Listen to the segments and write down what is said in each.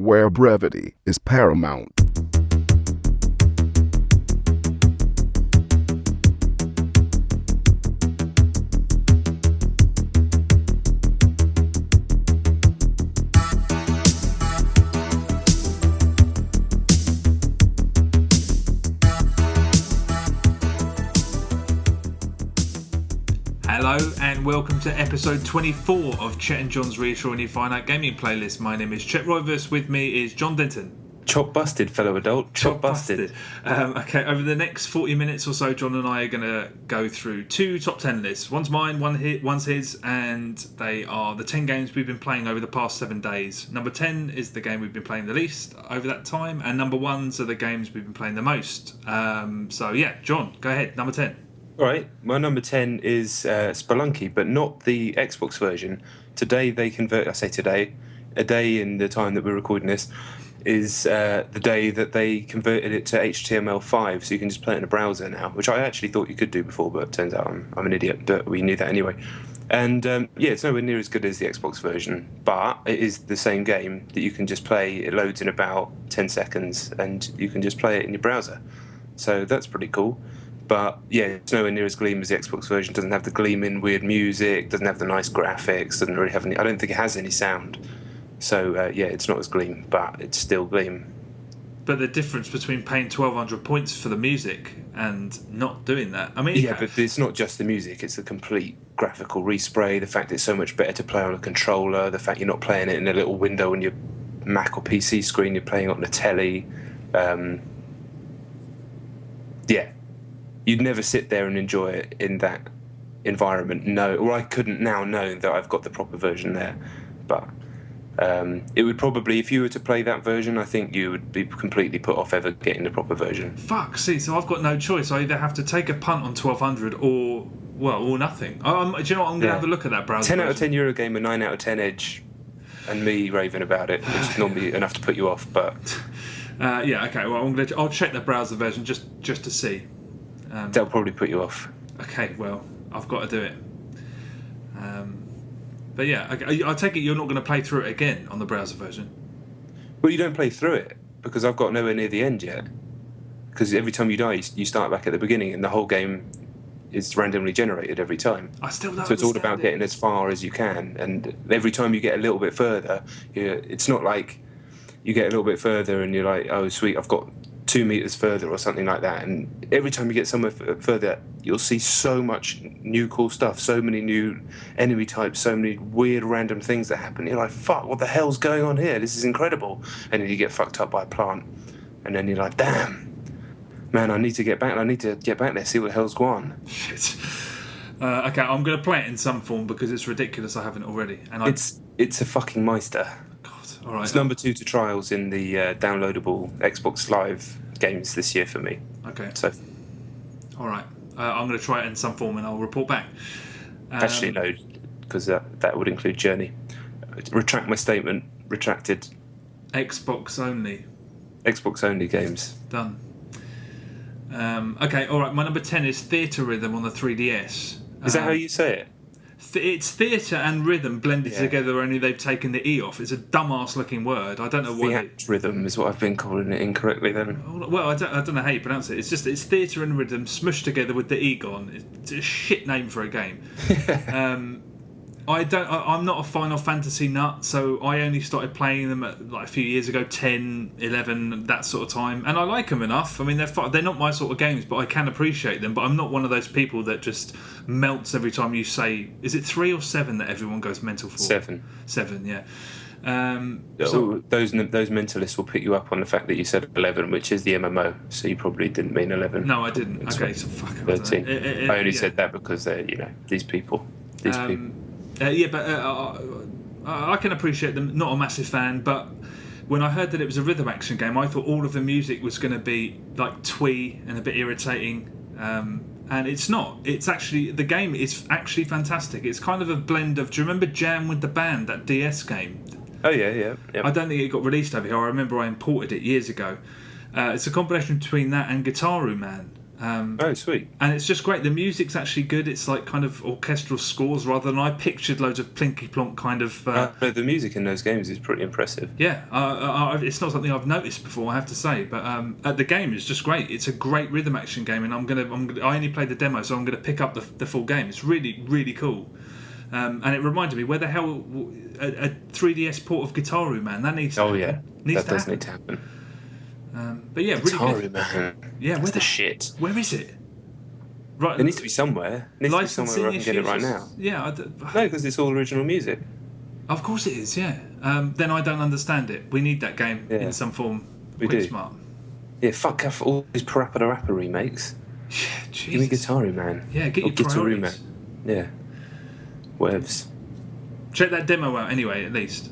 where brevity is paramount. Hello and welcome to episode 24 of Chet and John's Reassuring You Finite Gaming Playlist. My name is Chet Roivers, with me is John Denton. Chop busted, fellow adult. Chop busted. Okay, over the next 40 minutes or so, John and I are going to go through two top 10 lists. One's mine, one's his, and they are the 10 games we've been playing over the past 7 days. Number 10 is the game we've been playing the least over that time, and number 1s are the games we've been playing the most. So yeah, John, go ahead, number 10. All right, my number 10 is Spelunky, but not the Xbox version. Today they convert. I say today, a day in the time that we're recording this is the day that they converted it to HTML5, so you can just play it in a browser now, which I actually thought you could do before, but it turns out I'm an idiot, but we knew that anyway. And yeah, it's nowhere near as good as the Xbox version, but it is the same game that you can just play. It loads in about 10 seconds, and you can just play it in your browser. So that's pretty cool. But yeah, it's nowhere near as gleam as the Xbox version. Doesn't have the gleaming weird music, doesn't have the nice graphics, doesn't really have any. I don't think it has any sound. So yeah, it's not as gleam, but it's still gleam. But the difference between paying 1,200 points for the music and not doing that, I mean, yeah, but it's not just the music; it's the complete graphical respray. The fact it's so much better to play on a controller. The fact you're not playing it in a little window on your Mac or PC screen. You're playing it on a telly. Yeah. You'd never sit there and enjoy it in that environment. No, or I couldn't now know that I've got the proper version there. But it would probably, if you were to play that version, I think you would be completely put off ever getting the proper version. Fuck, see, so I've got no choice. I either have to take a punt on 1,200 or nothing. Do you know what? I'm going to have a look at that browser 10 version. out of 10 Eurogamer, 9 out of 10 Edge, and me raving about it, which is normally enough to put you off. But yeah, okay, well, I'll check the browser version just to see. That'll probably put you off. Okay, well, I've got to do it. But yeah, I take it you're not going to play through it again on the browser version. Well, you don't play through it because I've got nowhere near the end yet. Because every time you die, you start back at the beginning, and the whole game is randomly generated every time. I still don't. So it's all about getting as far as you can, and every time you get a little bit further, it's not like you get a little bit further and you're like, oh sweet, I've got 2 meters further or something like that, and every time you get somewhere further you'll see so much new cool stuff, so many new enemy types, so many weird random things that happen. You're like, fuck, what the hell's going on here? This is incredible. And then you get fucked up by a plant, and then you're like, damn man, I need to get back there, see what the hell's going on. Shit. Okay, I'm going to play it in some form because it's ridiculous I haven't already. And it's a fucking meister. All right. It's number 2 to Trials in the downloadable Xbox Live games this year for me. Okay. So, all right. I'm going to try it in some form and I'll report back. Actually, no, because that would include Journey. Retract my statement. Retracted. Xbox only. Xbox only games. Done. Okay, all right. My number 10 is Theatrhythm on the 3DS. Is that how you say it? It's theatre and rhythm blended together, only they've taken the E off. It's a dumbass looking word. I don't know what. Theatrhythm is what I've been calling it incorrectly then. Well, I don't know how you pronounce it. It's theatre and rhythm smushed together with the E gone. It's a shit name for a game. I'm not a Final Fantasy nut, so I only started playing them at, like, a few years ago, 10, 11, that sort of time, and I like them enough. I mean, they're not my sort of games, but I can appreciate them. But I'm not one of those people that just melts every time you say, is it 3 or 7 that everyone goes mental for? 7, yeah. So those mentalists will pick you up on the fact that you said 11, which is the MMO. So you probably didn't mean 11. No, I didn't. Okay, so fuck. 13. I only said that because they're these people. Yeah, but I can appreciate them. Not a massive fan, but when I heard that it was a rhythm action game, I thought all of the music was going to be like twee and a bit irritating. And it's not. It's actually, the game is actually fantastic. It's kind of a blend of. Do you remember Jam with the Band, that DS game? Oh yeah. I don't think it got released over here. I remember I imported it years ago. It's a combination between that and Guitaru Man. Oh, sweet. And it's just great. The music's actually good. It's like kind of orchestral scores rather than I pictured loads of plinky plonk kind of. No, the music in those games is pretty impressive. Yeah, it's not something I've noticed before, I have to say. But the game is just great. It's a great rhythm action game, and I only played the demo, so I'm gonna pick up the full game. It's really really cool. And it reminded me, where the hell a 3DS port of Guitaru, man? That needs. Oh yeah, needs that does need to happen. But yeah, really Guitaru, good. man. Yeah, That's the shit. Where is it? Right, It needs to be somewhere. It needs to be somewhere where I can get it right now. Yeah, No, because it's all original music. of course it is. Yeah. Then I don't understand it. We need that game in some form. We Quick do. Smart. Yeah, fuck off all these Parappa the Rapper remakes. Yeah, Jesus. Give me Guitaru, man. Yeah, get Or your Guitaru, man. priorities. Yeah. Whatevs. Check that demo out anyway, at least.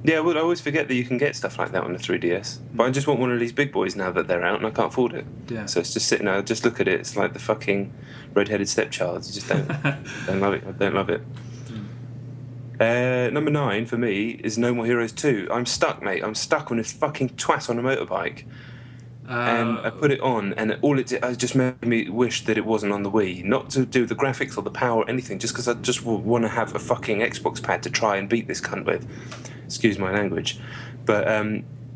Yeah, well, I always forget that you can get stuff like that on the 3DS. But I just want one of these big boys now that they're out, and I can't afford it. Yeah. So it's just sitting there. I just look at it. It's like the fucking red-headed stepchild. I just don't love it. I don't love it. Number 9 for me is No More Heroes 2. I'm stuck, mate. I'm stuck on this fucking twat on a motorbike. And I put it on, and all it did, it just made me wish that it wasn't on the Wii. Not to do with the graphics or the power or anything, just because I just want to have a fucking Xbox pad to try and beat this cunt with. Excuse my language. But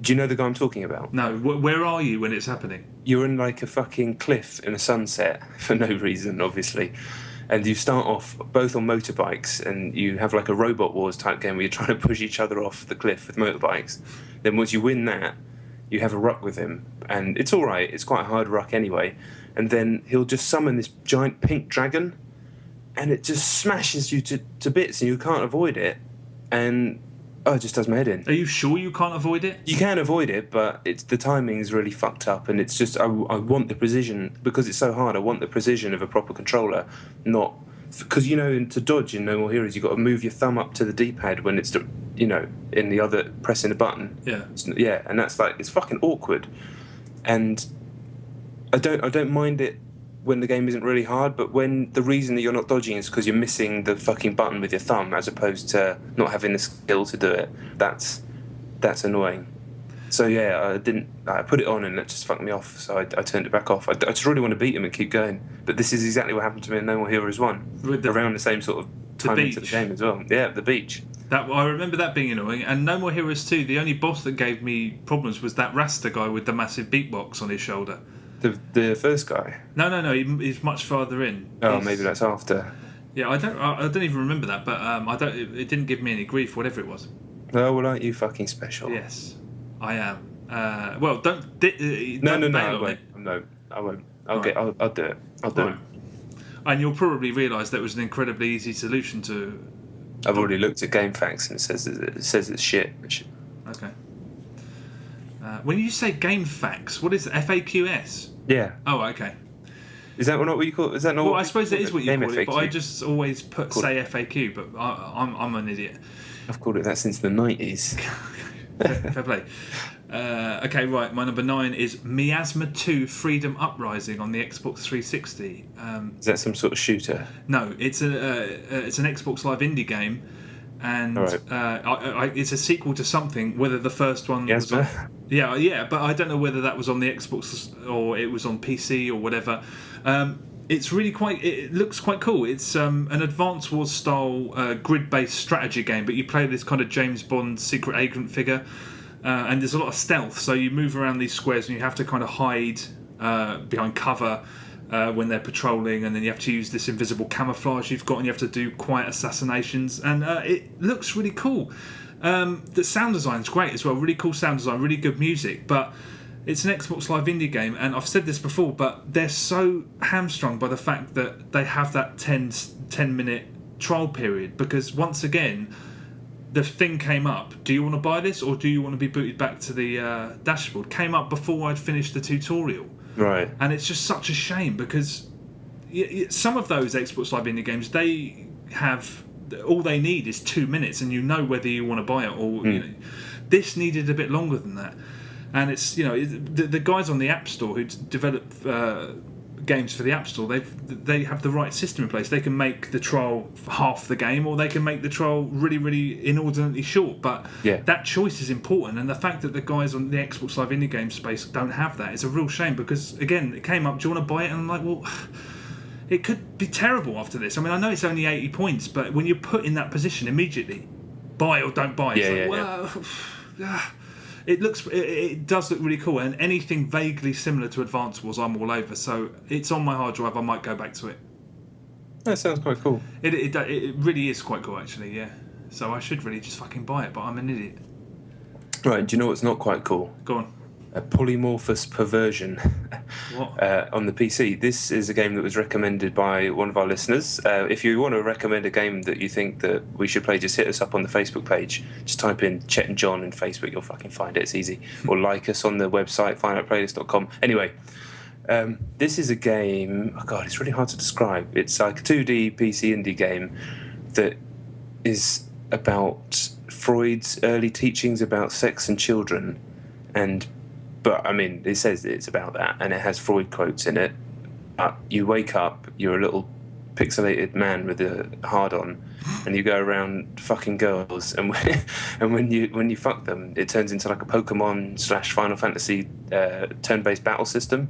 do you know the guy I'm talking about? No, where are you when it's happening? You're in like a fucking cliff in a sunset for no reason, obviously. And you start off both on motorbikes, and you have like a Robot Wars type game where you're trying to push each other off the cliff with motorbikes. Then once you win that, you have a ruck with him, and it's all right. It's quite a hard ruck anyway. And then he'll just summon this giant pink dragon, and it just smashes you to bits, and you can't avoid it. And it just does my head in. Are you sure you can't avoid it? You can avoid it, but the timing is really fucked up, and it's just I want the precision because it's so hard. I want the precision of a proper controller, not because to dodge in No More Heroes you've got to move your thumb up to the D-pad when it's in the other pressing a button. Yeah, and that's like it's fucking awkward, and I don't mind it when the game isn't really hard, but when the reason that you're not dodging is because you're missing the fucking button with your thumb as opposed to not having the skill to do it, that's annoying. So yeah, I put it on and it just fucked me off, so I turned it back off. I just really want to beat him and keep going, but this is exactly what happened to me in No More Heroes 1, around the same sort of time into the game as well. Yeah, the beach. I remember that being annoying. And No More Heroes 2, the only boss that gave me problems was that Rasta guy with the massive beatbox on his shoulder. The first guy? No, he's much farther in. Maybe that's after. Yeah, I don't even remember that, but it didn't give me any grief, whatever it was. Oh, well, aren't you fucking special? Yes, I am. Well, don't. No, I won't. I'll do it. I'll do it. And you'll probably realise that was an incredibly easy solution to. I've already looked at GameFAQs and it says it's shit. Okay. When you say GameFAQs, what is it? FAQS? Yeah. Oh, okay. Is that not what you call it? Is that not? Well, I suppose that is what you call FAQ. it, but I just always say FAQ. But I'm an idiot. I've called it that since the 90s. Fair play. Okay, right. My number 9 is Miasma 2: Freedom Uprising on the Xbox 360. Is that some sort of shooter? No, it's an Xbox Live indie game, and right. it's a sequel to something. Whether the first one was on, yeah, but I don't know whether that was on the Xbox or it was on PC or whatever. It's really it looks quite cool. It's an Advance Wars style grid-based strategy game, but you play this kind of James Bond secret agent figure, and there's a lot of stealth. So you move around these squares, and you have to kind of hide behind cover when they're patrolling, and then you have to use this invisible camouflage you've got, and you have to do quiet assassinations, and it looks really cool. The sound design's great as well. Really cool sound design, really good music, but it's an Xbox Live indie game, and I've said this before, but they're so hamstrung by the fact that they have that 10-minute trial period, because once again, the thing came up, do you want to buy this or do you want to be booted back to the dashboard? Came up before I'd finished the tutorial. Right. And it's just such a shame, because some of those Xbox Live indie games, they have, all they need is 2 minutes and you know whether you want to buy it or... This needed a bit longer than that. And it's, the guys on the App Store who develop games for the App Store, they have the right system in place. They can make the trial half the game, or they can make the trial really, really inordinately short. But that choice is important, and the fact that the guys on the Xbox Live indie game space don't have that is a real shame, because again, it came up, do you want to buy it? And I'm like, well, it could be terrible after this. I mean, I know it's only 80 points, but when you're put in that position immediately, buy or don't buy, it does look really cool, and anything vaguely similar to Advance Wars, I'm all over. So it's on my hard drive. I might go back to it. That sounds quite cool. It really is quite cool, actually. Yeah. So I should really just fucking buy it, but I'm an idiot. Right. Do you know what's not quite cool? Go on. A Polymorphous Perversion. What? On the PC. This is a game that was recommended by one of our listeners. If you want to recommend a game that you think that we should play, just hit us up on the Facebook page. Just type in Chet and John in Facebook, you'll fucking find it. It's easy. Or like us on the website, findoutplaylist.com. Anyway, this is a game, oh god, it's really hard to describe. It's like a 2D PC indie game that is about Freud's early teachings about sex and children. But, I mean, it says it's about that, and it has Freud quotes in it. You wake up, you're a little pixelated man with a hard-on, and you go around fucking girls, and when you fuck them, it turns into like a Pokemon / Final Fantasy turn-based battle system.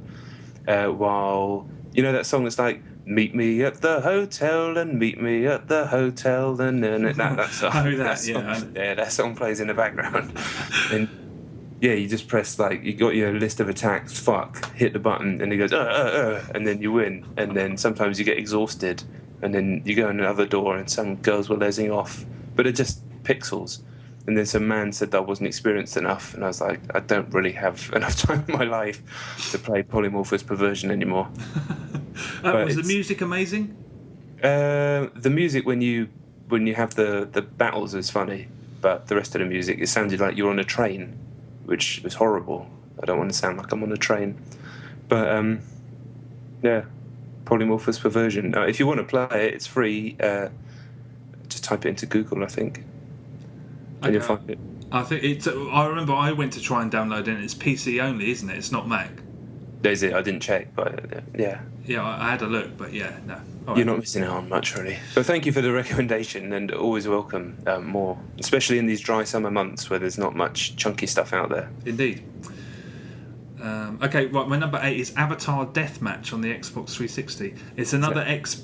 While, you know that song that's like, meet me at the hotel and meet me at the hotel, and that song. That song plays in the background. And yeah, you just press, like, you got your list of attacks, fuck, hit the button, and it goes, and then you win. And then sometimes you get exhausted, and then you go in another door, and some girls were lesing off. But they're just pixels. And then some man said that I wasn't experienced enough, and I was like, I don't really have enough time in my life to play Polymorphous Perversion anymore. Was the music amazing? The music, when you have the battles, is funny, but the rest of the music, it sounded like you're on a train, which was horrible. I don't want to sound like I'm on a train. But, Polymorphous Perversion. If you want to play it, it's free. Just type it into Google, I think. And you'll find it. I think it's. I remember I went to try and download it, and it's PC only, isn't it? It's not Mac. Is it? I didn't check, but yeah. Yeah, I had a look, but yeah, no. All You're right. not missing out on much, really. But thank you for the recommendation, and always welcome more, especially in these dry summer months where there's not much chunky stuff out there. Indeed. Okay, right, my number 8 is Avatar Deathmatch on the Xbox 360. It's another it's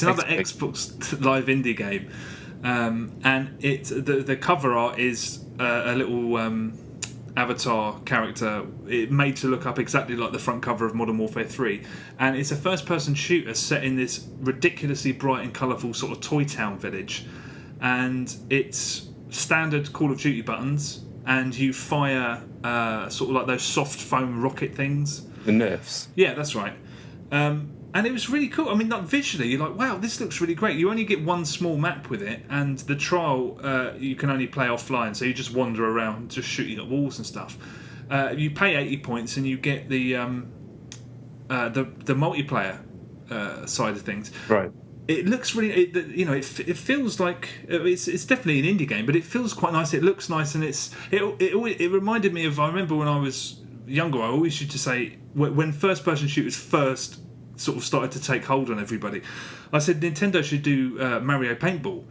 another Xbox Live indie game. And the cover art is a little Avatar character made to look up exactly like the front cover of Modern Warfare 3, and it's a first-person shooter set in this ridiculously bright and colourful sort of toy town village, and it's standard Call of Duty buttons, and you fire sort of like those soft foam rocket things. The Nerfs. Yeah, that's right. And it was really cool. I mean, like, visually, you're like, wow, this looks really great. You only get one small map with it, and the trial you can only play offline, so you just wander around just shooting at walls and stuff. You pay 80 points, and you get the multiplayer side of things. Right. It looks really, it feels like it's definitely an indie game, but it feels quite nice. It looks nice, and it reminded me of. I remember when I was younger, I always used to say when first-person shooters first sort of started to take hold on everybody, I said Nintendo should do Mario Paintball.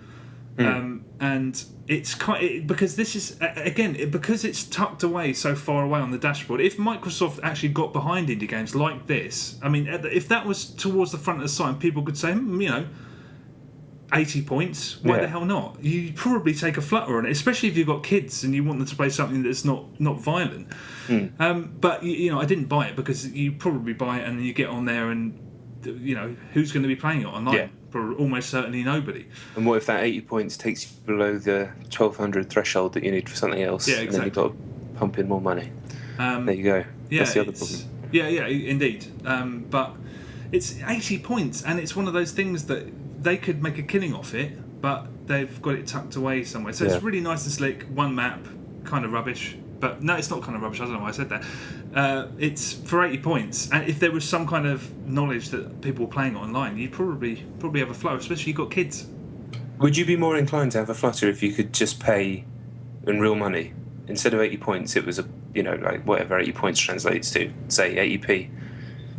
And it's because this is because it's tucked away so far away on the dashboard. If Microsoft actually got behind indie games like this, I mean, if that was towards the front of the site, people could say, 80 points, why the hell not? You probably take a flutter on it, especially if you've got kids and you want them to play something that's not violent. But I didn't buy it because you probably buy it and you get on there and who's going to be playing it online? Yeah. Almost certainly nobody. And what if that 80 points takes you below the 1200 threshold that you need for something else? Yeah, exactly. And then you've got to pump in more money. There you go. Yeah, that's the other problem. Yeah, indeed. But it's 80 points, and it's one of those things that they could make a killing off it, but they've got it tucked away somewhere. So it's really nice and slick. One map, kind of rubbish. But no, it's not kind of rubbish. I don't know why I said that. It's for 80 points, and if there was some kind of knowledge that people were playing it online, you'd probably have a flutter, especially if you've got kids. Would you be more inclined to have a flutter if you could just pay in real money instead of 80 points, it was like whatever 80 points translates to, say 80p,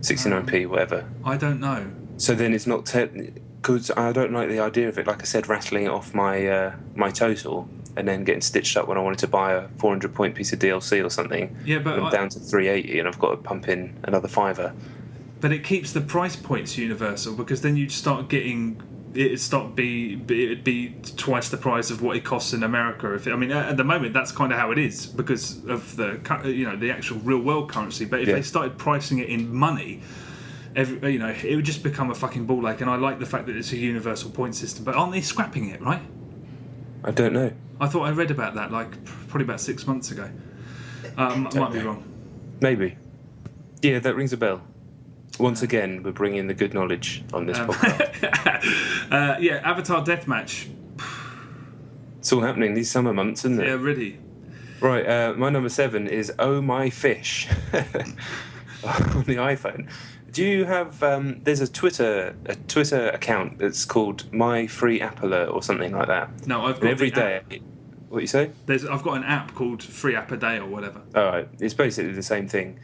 69p, whatever. I don't know. So then it's not because I don't like the idea of it. Like I said, rattling it off my my total and then getting stitched up when I wanted to buy a 400-point piece of DLC or something. Yeah, but I'm down to 380 and I've got to pump in another $5. But it keeps the price points universal, because then you'd start getting it'd be twice the price of what it costs in America. At the moment that's kind of how it is because of the actual real world currency. But if they started pricing it in money, it would just become a fucking ball ache. And I like the fact that it's a universal point system. But aren't they scrapping it, right? I don't know. I thought I read about that probably about 6 months ago. Might be wrong. Maybe. Yeah, that rings a bell. Once again, we're bringing the good knowledge on this podcast. Avatar Deathmatch. It's all happening these summer months, isn't it? Yeah, really. Right, my number 7 is Oh My Fish on the iPhone. Do you have? There's a Twitter account that's called My Free App Alert or something like that. No, I've got every day. What you say? I've got an app called Free App a Day or whatever. All right, it's basically the same thing,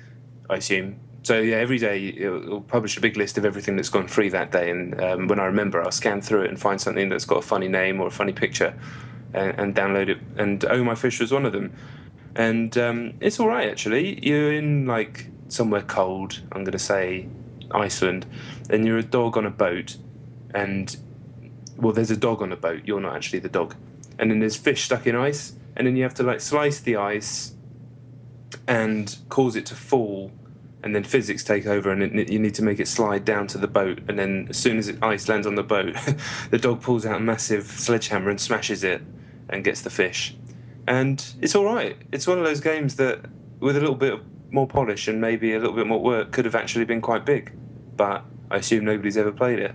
I assume. So yeah, every day it'll publish a big list of everything that's gone free that day, and when I remember, I'll scan through it and find something that's got a funny name or a funny picture, and download it. And Oh My Fish was one of them, and it's all right actually. You're in like somewhere cold. I'm going to say Iceland, and you're a dog on a boat, and there's a dog on a boat. You're not actually the dog, and then there's fish stuck in ice, and then you have to like slice the ice and cause it to fall. And then physics take over, and you need to make it slide down to the boat. And then as soon as ice lands on the boat, the dog pulls out a massive sledgehammer and smashes it and gets the fish. And it's all right. It's one of those games that, with a little bit more polish and maybe a little bit more work, could have actually been quite big. But I assume nobody's ever played it.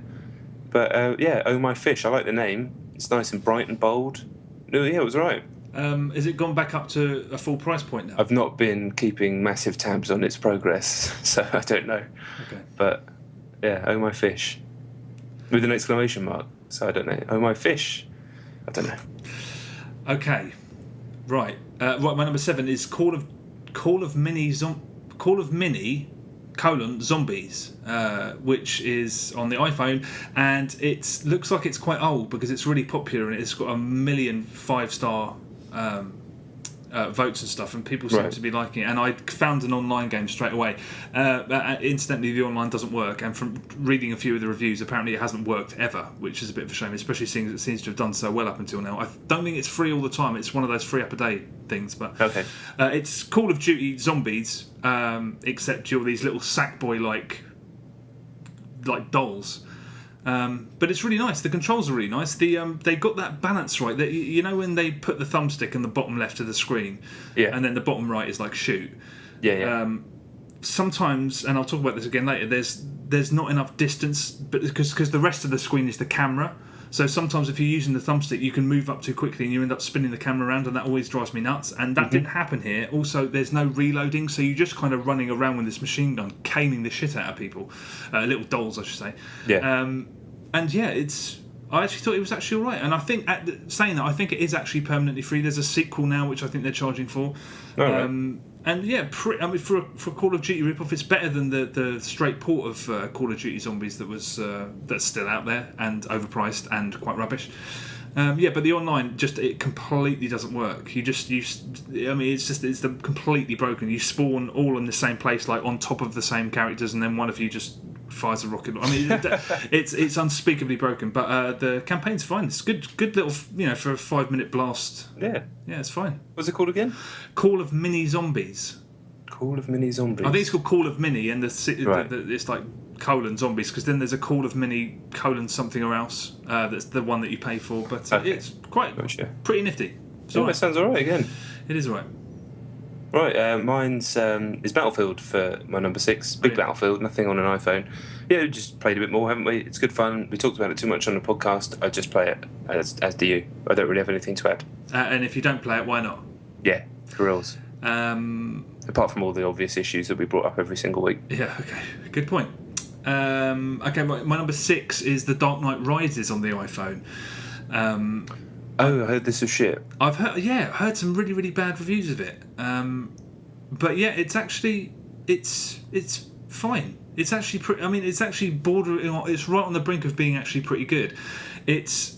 But Oh My Fish, I like the name. It's nice and bright and bold. No, yeah, it was all right. Has it gone back up to a full price point now? I've not been keeping massive tabs on its progress, so I don't know. Okay. But yeah, Oh My Fish, with an exclamation mark. So I don't know. Oh My Fish, I don't know. Okay, right. My number 7 is Call of Mini Zombies, which is on the iPhone, and it looks like it's quite old because it's really popular and it's got 1 million 5-star votes and stuff, and people seem to be liking it. And I found an online game straight away. Incidentally, the online doesn't work, and from reading a few of the reviews, apparently it hasn't worked ever, which is a bit of a shame, especially seeing as it seems to have done so well up until now. I don't think it's free all the time. It's one of those free app a day things, but okay. It's Call of Duty Zombies, except you're these little Sackboy like dolls. But it's really nice. The controls are really nice. They got that balance right. When they put the thumbstick in the bottom left of the screen, and then the bottom right is like shoot. Sometimes, and I'll talk about this again later, there's not enough distance, but because the rest of the screen is the camera. So sometimes if you're using the thumbstick, you can move up too quickly and you end up spinning the camera around, and that always drives me nuts. And that didn't happen here. Also, there's no reloading, so you're just kind of running around with this machine gun, caning the shit out of people. Little dolls, I should say. Yeah. I actually thought it was actually all right. And I think, saying that, I think it is actually permanently free. There's a sequel now, which I think they're charging for. And yeah, for a Call of Duty ripoff, it's better than the straight port of Call of Duty Zombies that's still out there and overpriced and quite rubbish. But the online it completely doesn't work. It's completely broken. You spawn all in the same place, like on top of the same characters, and then one of you just fires a rocket. It's unspeakably broken. But the campaign's fine. It's good little, for a 5-minute blast. Yeah, it's fine. What's it called again? Call of Mini Zombies. Call of Mini Zombies. I think it's called Call of Mini, and it's like :zombies, because then there's a Call of Mini : something or else. That's the one that you pay for, but it's quite pretty nifty. That sounds alright again. It is alright. Right, mine's is Battlefield for my number 6. Big Battlefield, nothing on an iPhone. Yeah, we just played a bit more, haven't we? It's good fun. We talked about it too much on the podcast. I just play it, as do you. I don't really have anything to add. And if you don't play it, why not? Yeah, for reals. Apart from all the obvious issues that we brought up every single week. Yeah, okay. Good point. My number 6 is The Dark Knight Rises on the iPhone. Oh, I heard this was shit. I've heard some really, really bad reviews of it. But yeah, it's actually it's fine. It's actually pretty. I mean, it's actually bordering. It's right on the brink of being actually pretty good. It's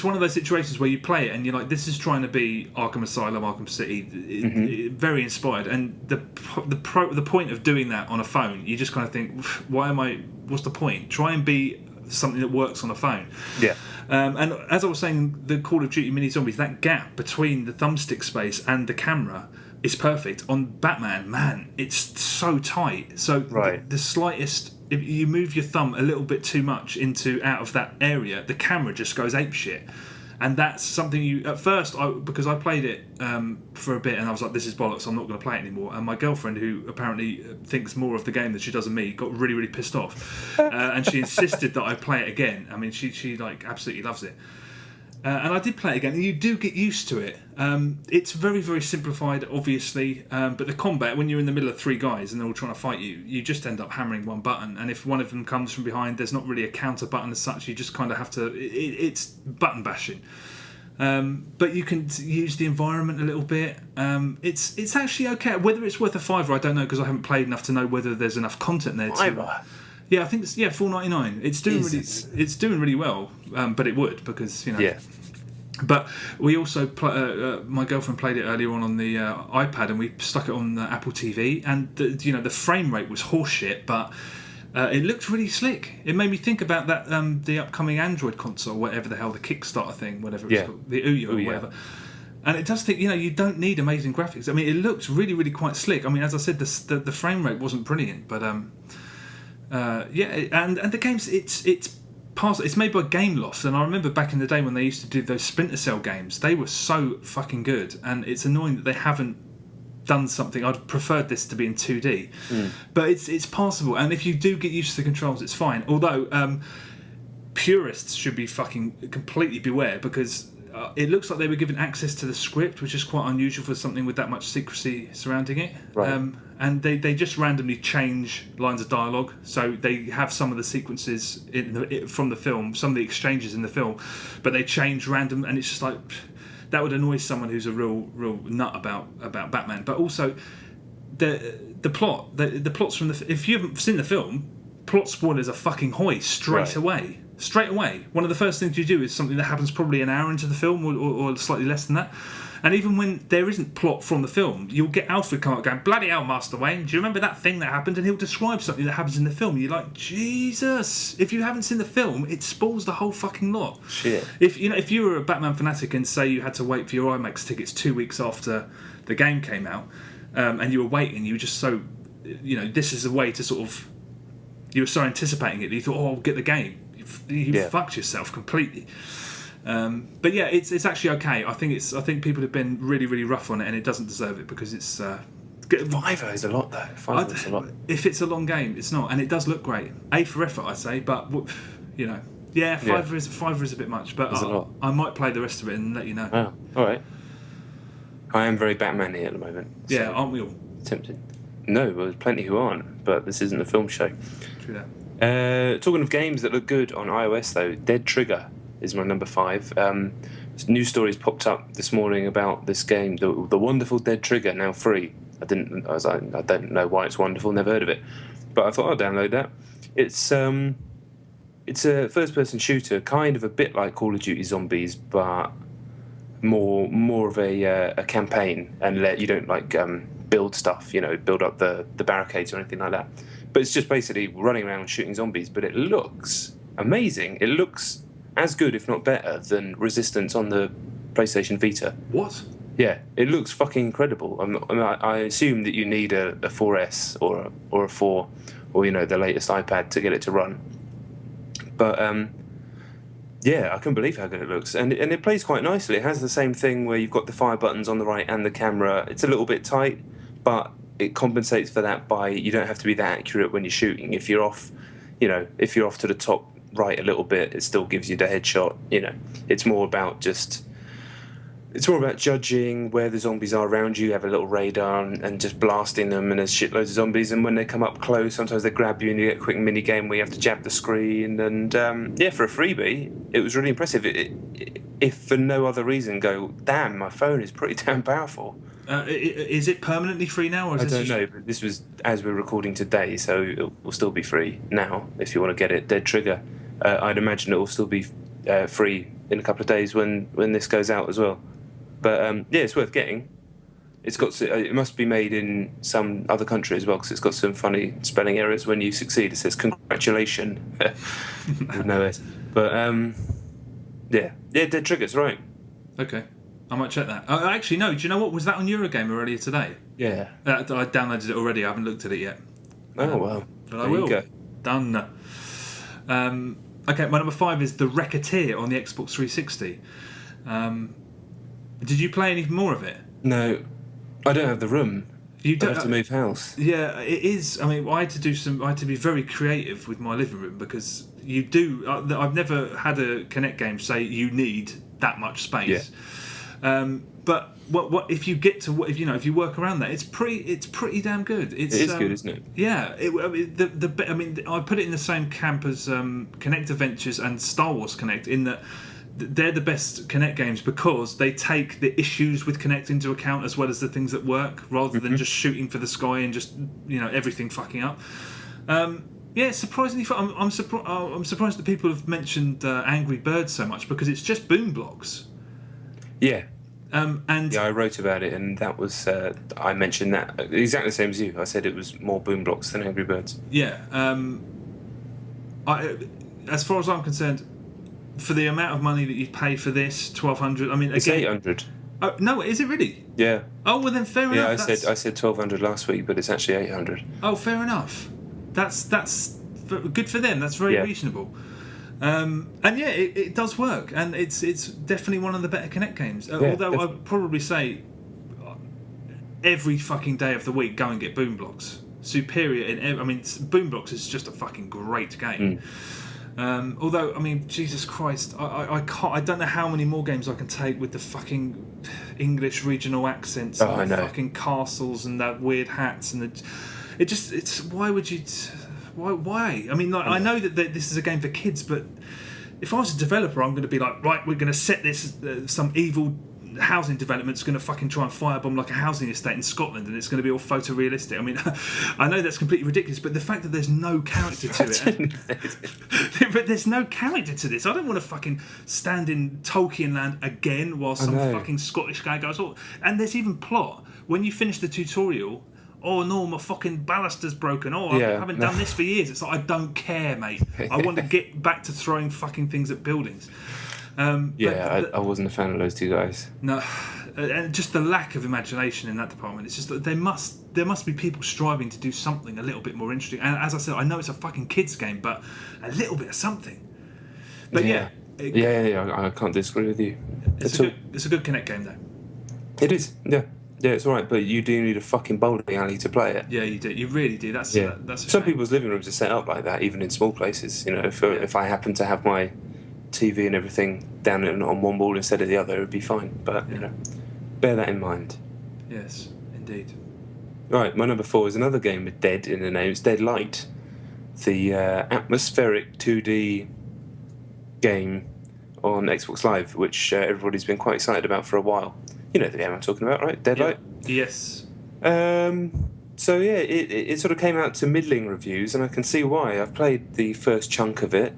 one of those situations where you play it and you're like, this is trying to be Arkham Asylum, Arkham City, very inspired. And the point of doing that on a phone, you just kind of think, what's the point? Try and be something that works on a phone. Yeah. And as I was saying, the Call of Duty Mini Zombies, that gap between the thumbstick space and the camera is perfect. On Batman, man, it's so tight. So the slightest, if you move your thumb a little bit too much out of that area, the camera just goes apeshit. And that's something you, at first, because I played it for a bit and I was like, this is bollocks, I'm not going to play it anymore. And my girlfriend, who apparently thinks more of the game than she does of me, got really, really pissed off. And she insisted that I play it again. I mean, she like absolutely loves it. And I did play it again, and you do get used to it. It's very, very simplified, obviously, but the combat, when you're in the middle of three guys and they're all trying to fight you, you just end up hammering one button, and if one of them comes from behind, there's not really a counter button as such, you just kind of have to... It's button bashing. But you can use the environment a little bit. It's actually okay. Whether it's worth a $5, I don't know, because I haven't played enough to know whether there's enough content there. Yeah, I think it's $4.99. It's doing really well, but it would because Yeah. But we also my girlfriend played it earlier on the iPad, and we stuck it on the Apple TV, and the frame rate was horseshit, but it looked really slick. It made me think about that the upcoming Android console, whatever the hell, the Kickstarter thing, whatever it's called, the Ouya or whatever. And it does think, you don't need amazing graphics. I mean, it looks really, really quite slick. I mean, as I said, the frame rate wasn't brilliant, but and the game's it's made by Gameloft, and I remember back in the day when they used to do those Splinter Cell games, they were so fucking good, and it's annoying that they haven't done something. I'd preferred this to be in 2D, but it's passable, and if you do get used to the controls, it's fine. Although purists should be fucking completely beware, because it looks like they were given access to the script, which is quite unusual for something with that much secrecy surrounding it. Right. And they just randomly change lines of dialogue. So they have some of the sequences from the film, some of the exchanges in the film, but they change random, and it's just like that would annoy someone who's a real nut about Batman. But also the plot, the plots from if you haven't seen the film, plot spoilers are fucking hoist straight away. Straight away. One of the first things you do is something that happens probably an hour into the film or slightly less than that. And even when there isn't plot from the film, you'll get Alfred come up going, bloody hell, Master Wayne, do you remember that thing that happened? And he'll describe something that happens in the film. You're like, Jesus. If you haven't seen the film, it spoils the whole fucking lot. Shit. If you were a Batman fanatic and say you had to wait for your IMAX tickets 2 weeks after the game came out, and you were waiting, you were just so, this is a way to sort of, you were so anticipating it that you thought, I'll get the game. You fucked yourself completely. But yeah, it's actually okay. I think people have been really, really rough on it, and it doesn't deserve it because it's. $5 is a lot, though. $5 is a lot. If it's a long game, it's not, and it does look great. A for effort, I say, but $5 is a bit much. But I might play the rest of it and let you know. Oh, all right. I am very Batman-y at the moment. So yeah, aren't we all? Tempted. No, well, there's plenty who aren't, but this isn't a film show. True that. Talking of games that look good on iOS, though, Dead Trigger is my number 5. News stories popped up this morning about this game, the wonderful Dead Trigger, now free. I don't know why it's wonderful, never heard of it, but I thought I'd download that. It's a first-person shooter, kind of a bit like Call of Duty Zombies, but more of a campaign, and you don't build stuff, build up the barricades or anything like that. But it's just basically running around shooting zombies, but it looks amazing. It looks as good, if not better, than Resistance on the PlayStation Vita. What? Yeah, it looks fucking incredible. I assume that you need a 4S or a 4, or the latest iPad to get it to run. But yeah, I couldn't believe how good it looks, and it plays quite nicely. It has the same thing where you've got the fire buttons on the right and the camera. It's a little bit tight, but it compensates for that by you don't have to be that accurate when you're shooting. If you're off, if you're off to the top right a little bit, it still gives you the headshot. It's more about judging where the zombies are around you. You have a little radar and just blasting them, and there's shitloads of zombies, and when they come up close, sometimes they grab you and you get a quick mini game where you have to jab the screen, and for a freebie, it was really impressive. if for no other reason, go, damn, my phone is pretty damn powerful. Is it permanently free now, or is I this don't just... know, but this was as we're recording today, so it will still be free now if you want to get it. Dead Trigger. I'd imagine it will still be free in a couple of days when this goes out as well. But yeah, it's worth getting. It's got it must be made in some other country as well because it's got some funny spelling errors when you succeed. It says congratulations with no S. But yeah, Dead Trigger's right. Okay, I might check that. Actually, no. Do you know what was that on Eurogamer earlier today? Yeah. I downloaded it already. I haven't looked at it yet. Oh well. But I will. You go. Done. Okay, my number 5 is the Wrecketeer on the Xbox 360. Did you play any more of it? No, I don't have the room. You don't I have to move house. Yeah, it is. I mean, I had to be very creative with my living room because you do. I've never had a Kinect game say you need that much space. Yeah. But what if you get to if you work around that, it's pretty damn good. It is good, isn't it? Yeah. I mean, I put it in the same camp as Kinect Adventures and Star Wars Kinect in that. They're the best Kinect games because they take the issues with Kinect into account as well as the things that work, rather than just shooting for the sky and just everything fucking up. Yeah, surprisingly fun. I'm surprised that people have mentioned Angry Birds so much because it's just boom blocks. Yeah. And yeah, I wrote about it, and that was I mentioned that exactly the same as you. I said it was more boom blocks than Angry Birds. Yeah. As far as I'm concerned, for the amount of money that you pay for this, $1,200. I mean, it's $800. Oh no, is it really? Yeah. Oh well, then fair enough. Yeah, I said $1,200 last week, but it's actually $800. Oh, fair enough. That's good for them. That's very reasonable. And yeah, it does work, and it's definitely one of the better Kinect games. Although I'd probably say every fucking day of the week, go and get Boom Blocks. Superior I mean, Boom Blocks is just a fucking great game. Although, I mean, Jesus Christ, I can't. I don't know how many more games I can take with the fucking English regional accents and the fucking castles and that weird hats and it's why would you? Why? I mean, like, I know that this is a game for kids, but if I was a developer, I'm going to be like, right, we're going to set this some evil housing development's going to fucking try and firebomb like a housing estate in Scotland, and it's going to be all photorealistic. I mean, I know that's completely ridiculous, but the fact that there's no character to it, but there's no character to this. I don't want to fucking stand in Tolkien land again while some fucking Scottish guy goes, oh, and there's even plot when you finish the tutorial. Oh no, my fucking baluster's broken. Oh, I haven't done this for years. It's like, I don't care, mate. I want to get back to throwing fucking things at buildings. I wasn't a fan of those two guys. No, and just the lack of imagination in that department. It's just that there must be people striving to do something a little bit more interesting. And as I said, I know it's a fucking kids game, but a little bit of something. But I can't disagree with you. It's a good Kinect game, though. It is, yeah. Yeah, it's all right, but you do need a fucking bowling alley to play it. Yeah, you do. You really do. That's some people's living rooms are set up like that, even in small places. You know, if I happen to have my TV and everything down on one wall instead of the other, it would be fine. But you know, bear that in mind. Yes, indeed. Right, my number 4 is another game with "dead" in the name. It's Deadlight, the atmospheric 2D game on Xbox Live, which everybody's been quite excited about for a while. You know the game I'm talking about, right? Deadlight? Yes. So yeah, it sort of came out to middling reviews, and I can see why. I've played the first chunk of it.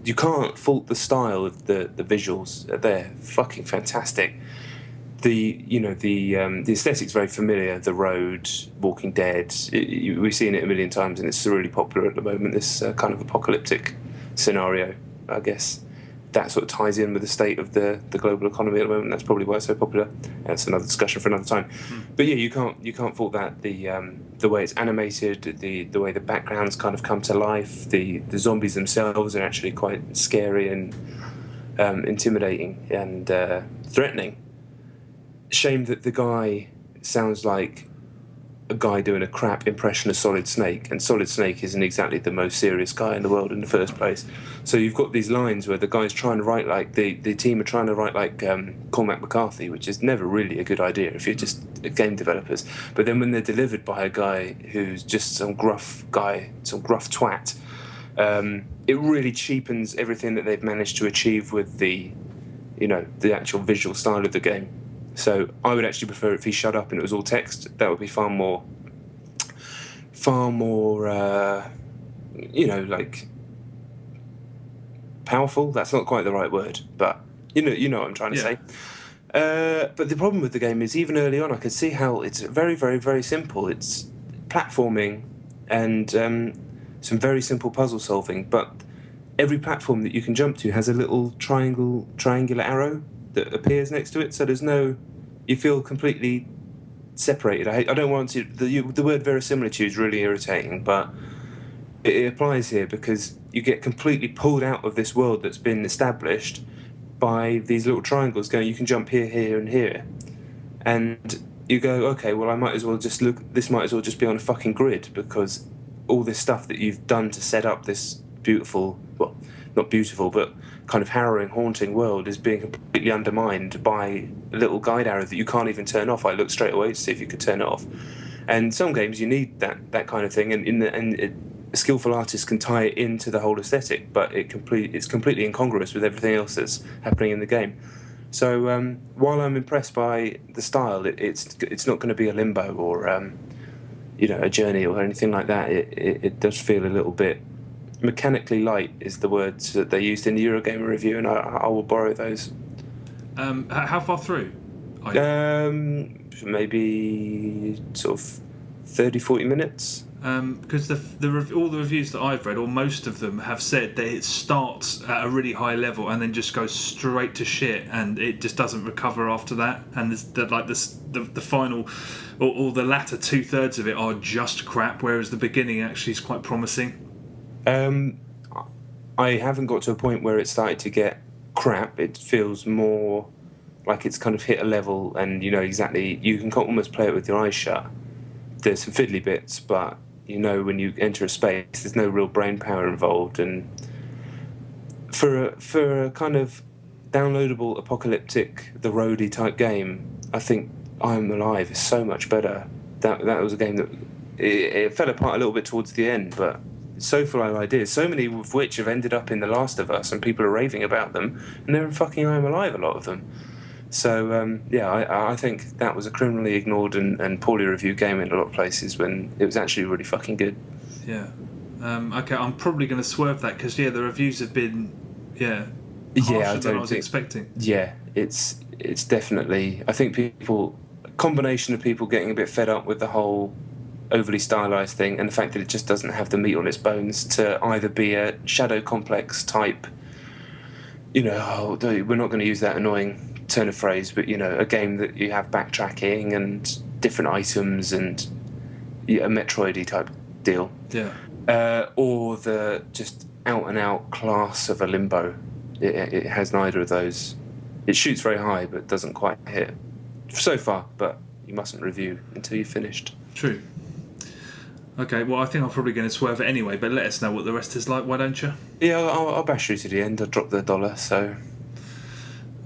You can't fault the style of the visuals. They're fucking fantastic. The aesthetic's very familiar. The Road, Walking Dead. We've seen it a million times, and it's really popular at the moment. This kind of apocalyptic scenario, I guess. That sort of ties in with the state of the global economy at the moment. That's probably why it's so popular. That's another discussion for another time. But yeah, you can't fault that. The way it's animated, the way the backgrounds kind of come to life. The zombies themselves are actually quite scary and intimidating and threatening. Shame that the guy sounds like a guy doing a crap impression of Solid Snake, and Solid Snake isn't exactly the most serious guy in the world in the first place. So you've got these lines where the guy's trying to write like the team are trying to write like Cormac McCarthy, which is never really a good idea if you're just game developers. But then when they're delivered by a guy who's just some gruff guy, some gruff twat, it really cheapens everything that they've managed to achieve with the the actual visual style of the game. So I would actually prefer if he shut up and it was all text. That would be far more like powerful. That's not quite the right word, but you know what I'm trying to say. But the problem with the game is, even early on, I could see how it's very, very, very simple. It's platforming and some very simple puzzle solving, but every platform that you can jump to has a little triangular arrow that appears next to it, so you feel completely separated. I don't want to. The word verisimilitude is really irritating, but it applies here because you get completely pulled out of this world that's been established by these little triangles going, you can jump here, here, and here, and you go, okay, well, I might as well just this might as well just be on a fucking grid, because all this stuff that you've done to set up this beautiful, well, not beautiful, but kind of harrowing, haunting world is being completely undermined by a little guide arrow that you can't even turn off. I looked straight away to see if you could turn it off. And some games you need that kind of thing, and skillful artists can tie it into the whole aesthetic, but it's completely incongruous with everything else that's happening in the game. So while I'm impressed by the style, it's not going to be a Limbo or a Journey or anything like that. It does feel a little bit mechanically light, is the words that they used in the Eurogamer review, and I will borrow those. How far through? Maybe sort of 30-40 minutes. Because all the reviews that I've read, or most of them, have said that it starts at a really high level and then just goes straight to shit, and it just doesn't recover after that. And the final, or the latter 2/3 of it are just crap, whereas the beginning actually is quite promising. I haven't got to a point where it started to get crap. It feels more like it's kind of hit a level, and exactly, you can almost play it with your eyes shut. There's some fiddly bits, but when you enter a space, there's no real brain power involved. And for a kind of downloadable, apocalyptic, the roadie type game, I think I Am Alive is so much better. That was a game that it fell apart a little bit towards the end, but so full of ideas, so many of which have ended up in The Last of Us, and people are raving about them, and they're in fucking I Am Alive, a lot of them. So, I think that was a criminally ignored and poorly reviewed game in a lot of places, when it was actually really fucking good. Yeah. Okay, I'm probably going to swerve that, because, the reviews have been, harsher than I was expecting. Yeah, it's definitely... I think a combination of people getting a bit fed up with the whole overly stylised thing, and the fact that it just doesn't have the meat on its bones to either be a Shadow Complex type, we're not going to use that annoying turn of phrase, but a game that you have backtracking and different items and a Metroidy type deal, or the just out and out class of a Limbo. It has neither of those. It shoots very high but doesn't quite hit so far, but you mustn't review until you've finished. True. Okay, well, I think I'm probably going to swerve it anyway, but let us know what the rest is like, why don't you? Yeah, I'll bash through to the end. I'll drop the $1, so...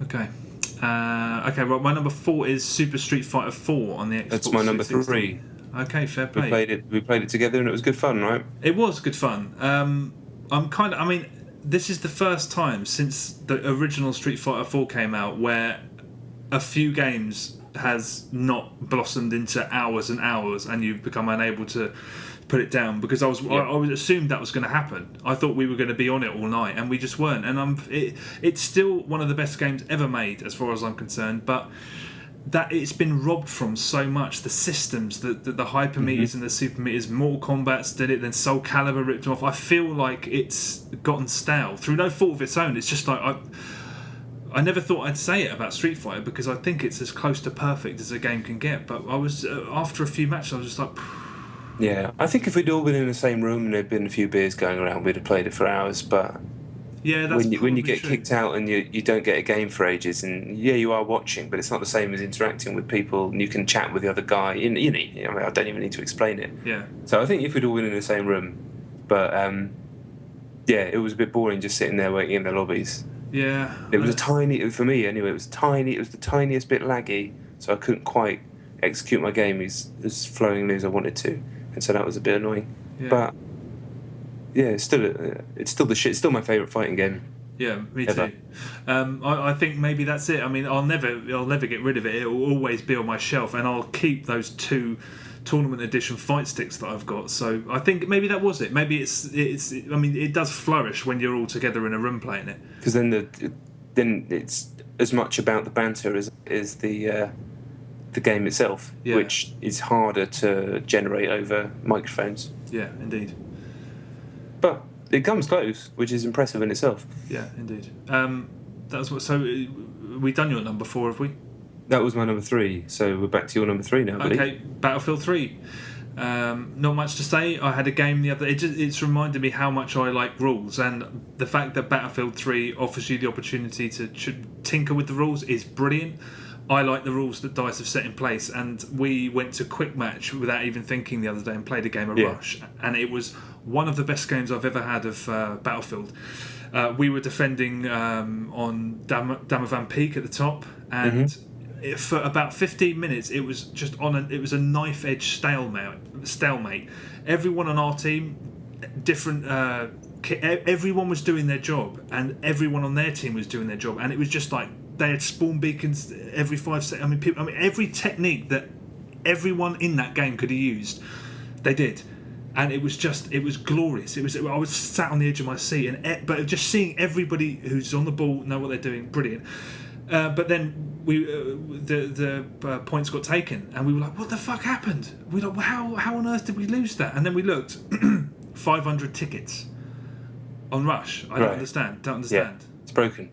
Okay. Well, my number 4 is Super Street Fighter 4 on the Xbox. That's my number 360. 3. Okay, fair play. We played it together, and it was good fun, right? It was good fun. This is the first time since the original Street Fighter 4 came out where a few games has not blossomed into hours and hours, and you've become unable to put it down, because I assumed that was going to happen. I thought we were going to be on it all night, and we just weren't. And it's still one of the best games ever made, as far as I'm concerned. But that it's been robbed from so much. The systems, the hyper meters and the super meters. Mortal Kombat's did it, then Soul Calibur ripped them off. I feel like it's gotten stale through no fault of its own. It's just like I never thought I'd say it about Street Fighter, because I think it's as close to perfect as a game can get. But I was after a few matches, I was just like. Yeah, I think if we'd all been in the same room and there'd been a few beers going around, we'd have played it for hours. But that's when you get true. kicked out and you don't get a game for ages, and you are watching, but it's not the same as interacting with people, and you can chat with the other guy. I don't even need to explain it. Yeah. So I think if we'd all been in the same room, but it was a bit boring just sitting there waiting in the lobbies. Yeah. It was for me anyway. It was tiny. It was the tiniest bit laggy, so I couldn't quite execute my game as flowingly as I wanted to. And so that was a bit annoying, but it's still the shit. It's still my favourite fighting game. Yeah, me Ever. too. I think maybe that's it. I mean, I'll never get rid of it. It will always be on my shelf, and I'll keep those 2 tournament edition fight sticks that I've got. So I think maybe that was it. Maybe it's. I mean, it does flourish when you're all together in a room playing it. Because then it's as much about the banter as the game itself, Yeah. which is harder to generate over microphones. Yeah, indeed. But it comes close, which is impressive in itself. Yeah, indeed. That was what. So we done your number 4, have we? That was my number 3, so we're back to your number 3 now, buddy. Okay, Battlefield 3. Not much to say. I had a game the other. It's reminded me how much I like rules, and the fact that Battlefield 3 offers you the opportunity to tinker with the rules is brilliant. I like the rules that DICE have set in place, and we went to Quick Match without even thinking the other day and played a game of Rush, and it was one of the best games I've ever had of Battlefield. We were defending on Damavan Peak at the top, and for about 15 minutes it was just it was a knife edge stalemate. Everyone on our team, different everyone was doing their job, and everyone on their team was doing their job, and it was just like they had spawn beacons every 5 seconds. I mean, every technique that everyone in that game could have used, they did. And it was glorious. I was sat on the edge of my seat, but just seeing everybody who's on the ball know what they're doing, brilliant. But then the points got taken, and we were like, "What the fuck happened?" We were like, "How on earth did we lose that?" And then we looked, 500 tickets on Rush. I don't understand. Yeah, it's broken.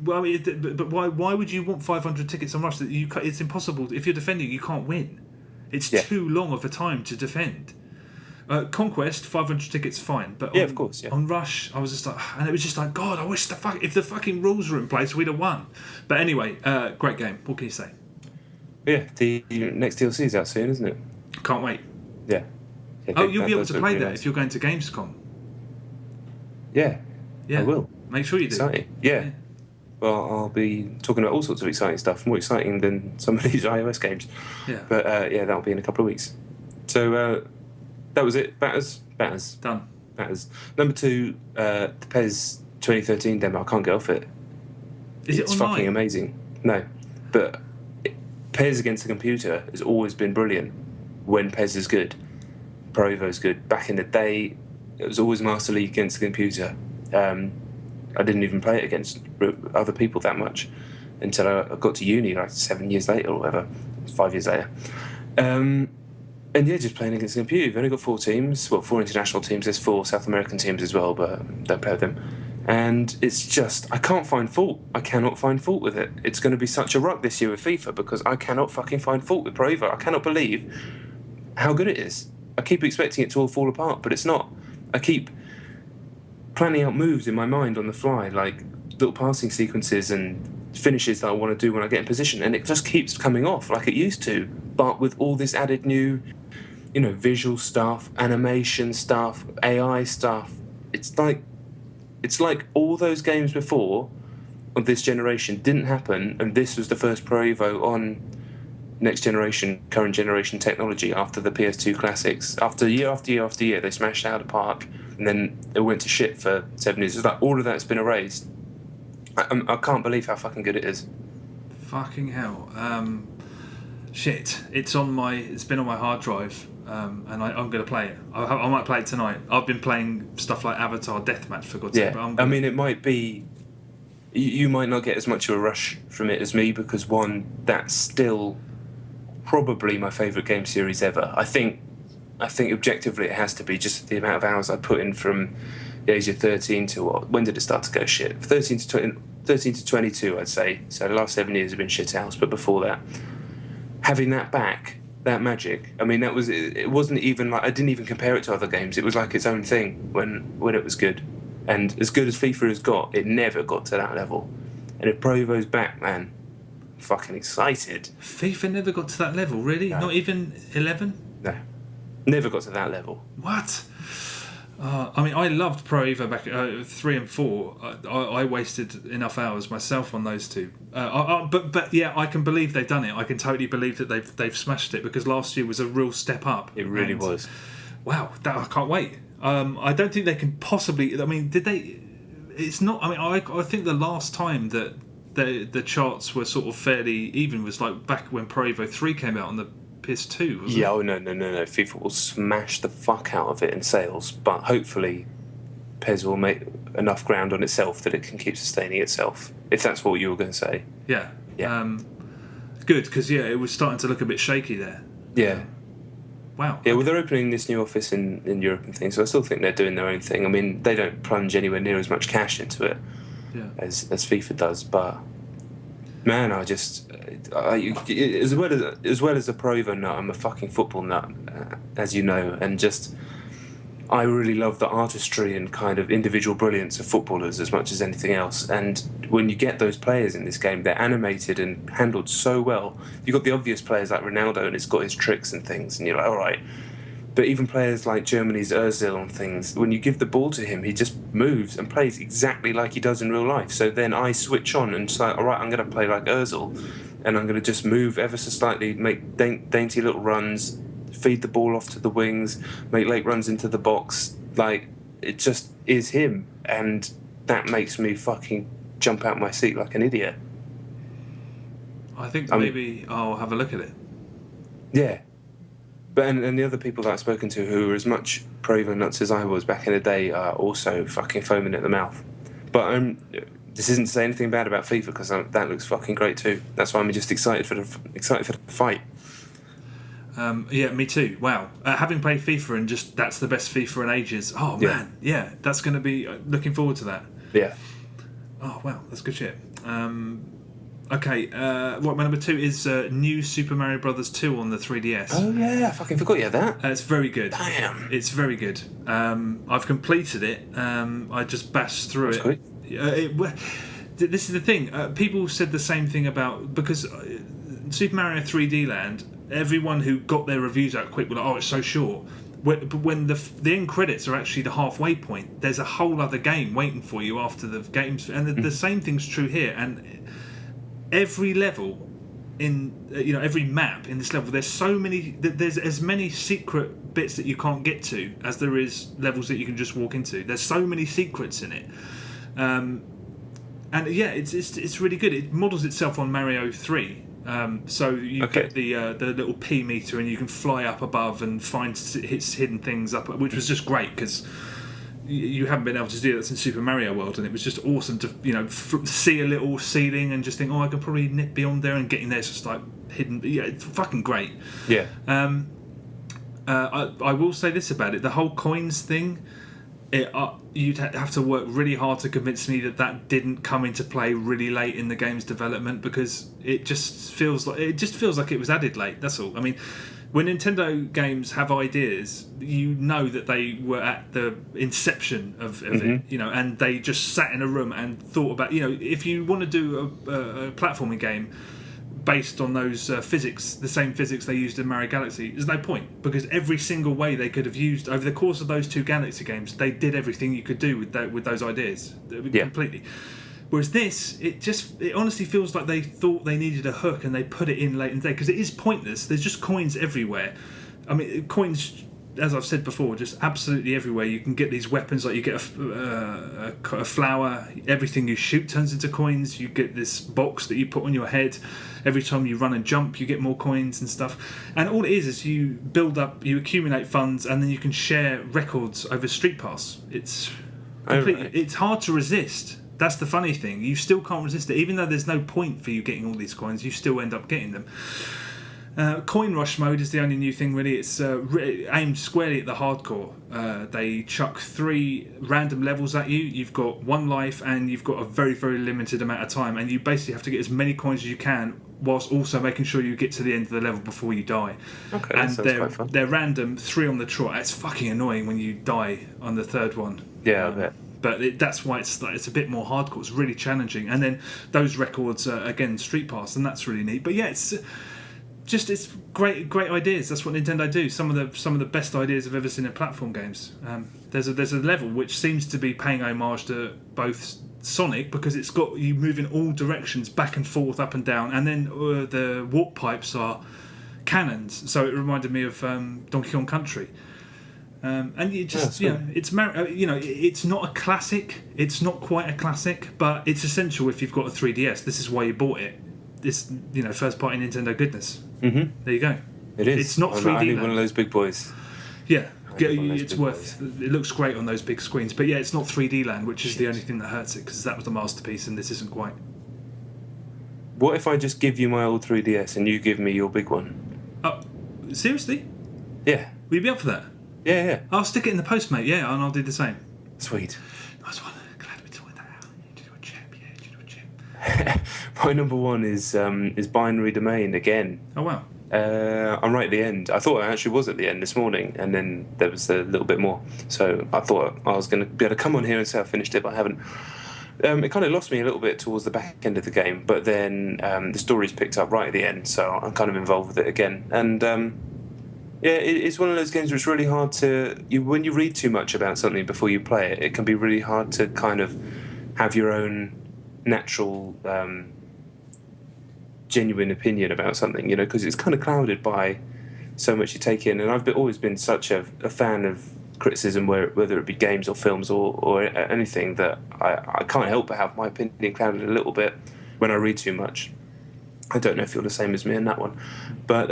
Well, but why would you want 500 tickets on Rush? That it's impossible. If you're defending, you can't win. It's too long of a time to defend. Conquest, 500 tickets, fine. But of course, yeah. On Rush, I was just like, and it was just like, God, I wish if the fucking rules were in place, we'd have won. But anyway, great game. What can you say? Yeah, the next DLC is out soon, isn't it? Can't wait. Yeah. You'll be able to play that if you're going to Gamescom. Yeah, I will. Make sure you do. Exciting. Yeah. Well, I'll be talking about all sorts of exciting stuff, more exciting than some of these iOS games. Yeah. But that'll be in a couple of weeks. So that was it. Batters. Done. Batters. Number 2, the PES 2013 demo. I can't get off it. It's online? Fucking amazing. No, but PES against the computer has always been brilliant. When PES is good, Pro Evo's good. Back in the day, it was always Master League against the computer. I didn't even play it against other people that much until I got to uni, like 7 years later or whatever, 5 years later. And yeah, just playing against the computer. You've only got 4 teams, 4 international teams. There's 4 South American teams as well, but don't play with them. And it's just, I can't find fault. I cannot find fault with it. It's going to be such a ruck this year with FIFA because I cannot fucking find fault with Pro Evo. I cannot believe how good it is. I keep expecting it to all fall apart, but it's not. I keep planning out moves in my mind on the fly, like little passing sequences and finishes that I want to do when I get in position, and it just keeps coming off like it used to, but with all this added new, visual stuff, animation stuff, AI stuff. It's like all those games before of this generation didn't happen, and this was the first Pro Evo on next generation, current generation technology after the PS2 classics. After year after year after year, they smashed out of the park, and then it went to shit for 7 years. It's like all of that's been erased. I can't believe how fucking good it is. Fucking hell. Shit. It's been on my hard drive, and I'm going to play it. I might play it tonight. I've been playing stuff like Avatar Deathmatch, for God's sake. I mean, it might be... You might not get as much of a rush from it as me, because one, that's still probably my favourite game series ever. I think objectively it has to be, just the amount of hours I put in from the age of 13 to when did it start to go shit? 13 to 22, I'd say. So the last 7 years have been shit house, but before that, having that back, that magic, I mean, it wasn't even like, I didn't even compare it to other games. It was like its own thing when it was good. And as good as FIFA has got, it never got to that level. And if Pro Evo's back, man, I'm fucking excited. FIFA never got to that level, really? No. Not even 11? No. Never got to that level. What? I mean, I loved Pro Evo back 3 and 4. I wasted enough hours myself on those two. But yeah, I can believe they've done it. I can totally believe that they've smashed it, because last year was a real step up. It really was. Wow, I can't wait. I don't think they can possibly. I mean, did they? it's not. I mean, I think the last time that the charts were sort of fairly even was like back when Pro Evo 3 came out on the PS2, wasn't it? Oh no. FIFA will smash the fuck out of it in sales, but hopefully PES will make enough ground on itself that it can keep sustaining itself. If that's what you were going to say. Yeah. Yeah. Good, because it was starting to look a bit shaky there. Yeah. Wow. Yeah, well, they're opening this new office in Europe and things, so I still think they're doing their own thing. I mean, they don't plunge anywhere near as much cash into it as FIFA does, but man, as well as a Pro Evo nut, I'm a fucking football nut, as you know, and just I really love the artistry and kind of individual brilliance of footballers as much as anything else. And when you get those players in this game, they're animated and handled so well. You've got the obvious players like Ronaldo, and it's got his tricks and things, and you're like, all right. But even players like Germany's Ozil and things, when you give the ball to him, he just moves and plays exactly like he does in real life. So then I switch on and it's like, all right, I'm going to play like Ozil, and I'm going to just move ever so slightly, make dainty little runs, feed the ball off to the wings, make late runs into the box. Like, it just is him, and that makes me fucking jump out my seat like an idiot. I think maybe I'll have a look at it. Yeah. But and the other people that I've spoken to who are as much Pro Evo nuts as I was back in the day are also fucking foaming at the mouth. But this isn't to say anything bad about FIFA, because that looks fucking great too. That's why I'm just excited for the fight. Yeah, me too. Wow. Having played FIFA and just that's the best FIFA in ages. Oh man, yeah, that's going to be looking forward to that. Yeah. Oh wow, that's good shit. Okay, my number 2 is New Super Mario Brothers 2 on the 3DS. Oh yeah, I fucking forgot you had that. It's very good. Damn. It's very good. I've completed it. I just bashed through it. This is the thing. People said the same thing about, because Super Mario 3D Land, everyone who got their reviews out quick were like, oh, it's so short. But when the end credits are actually the halfway point, there's a whole other game waiting for you after the games. And the same thing's true here. And every level in every map in this level, there's as many secret bits that you can't get to as there is levels that you can just walk into. There's so many secrets in it, and yeah, it's really good. It models itself on Mario 3. So you get the little P meter, and you can fly up above and find hidden things up, which was just great because you haven't been able to do that since Super Mario World, and it was just awesome to see a little ceiling and just think, oh, I could probably nip beyond there, and getting there is just like hidden. Yeah, it's fucking great. Yeah. I will say this about it: the whole coins thing. You'd have to work really hard to convince me that didn't come into play really late in the game's development, because it just feels like it was added late. That's all. I mean, when Nintendo games have ideas, you know that they were at the inception of it, and they just sat in a room and thought about, if you want to do a platforming game based on those physics, the same physics they used in Mario Galaxy, there's no point, because every single way they could have used over the course of those 2 Galaxy games, they did everything you could do with those ideas completely. Whereas this, it honestly feels like they thought they needed a hook and they put it in late in the day, because it is pointless. There's just coins everywhere. I mean, coins, as I've said before, just absolutely everywhere. You can get these weapons, like you get a flower. Everything you shoot turns into coins. You get this box that you put on your head. Every time you run and jump, you get more coins and stuff. And all it is you build up, you accumulate funds, and then you can share records over Street Pass. It's It's hard to resist. That's the funny thing. You still can't resist it. Even though there's no point for you getting all these coins, you still end up getting them. Coin Rush mode is the only new thing, really. It's aimed squarely at the hardcore. They chuck 3 random levels at you. You've got 1 life, and you've got a very, very limited amount of time. And you basically have to get as many coins as you can, whilst also making sure you get to the end of the level before you die. Okay, and that sounds quite fun. They're random, 3 on the trot. It's fucking annoying when you die on the 3rd one. Yeah, I bet. But that's why it's a bit more hardcore. It's really challenging. And then those records are, again, Street Pass, and that's really neat. But yeah, it's great ideas. That's what Nintendo do. Some of the best ideas I've ever seen in platform games. There's a level which seems to be paying homage to both Sonic, because it's got you move in all directions, back and forth, up and down, and then the warp pipes are cannons. So it reminded me of Donkey Kong Country. And you just, it's it's not a classic. It's not quite a classic, but it's essential if you've got a 3DS. This is why you bought it. This, first party Nintendo goodness. Mm-hmm. There you go. It is. It's not 3D. I need one of those big boys. Yeah, it's worth. It looks great on those big screens, but yeah, it's not 3D land, which is the only thing that hurts it because that was the masterpiece, and this isn't quite. What if I just give you my old 3DS and you give me your big one? Oh, seriously? Yeah. Will you be up for that? Yeah. I'll stick it in the post, mate. Yeah, and I'll do the same. Sweet. Nice one. Glad we sorted that out. You do a chip. Yeah, you do a chip. My number one is Binary Domain again. Oh wow. I'm right at the end. I thought I actually was at the end this morning, and then there was a little bit more. So I thought I was going to be able to come on here and say I finished it, but I haven't. It kind of lost me a little bit towards the back end of the game, but then the story's picked up right at the end, so I'm kind of involved with it again. And it's one of those games where it's really hard to... when you read too much about something before you play it, it can be really hard to kind of have your own natural... genuine opinion about something, because it's kind of clouded by so much you take in. And I've always been such a fan of criticism, whether it be games or films or anything, that I can't help but have my opinion clouded a little bit when I read too much. I don't know if you're the same as me in that one, but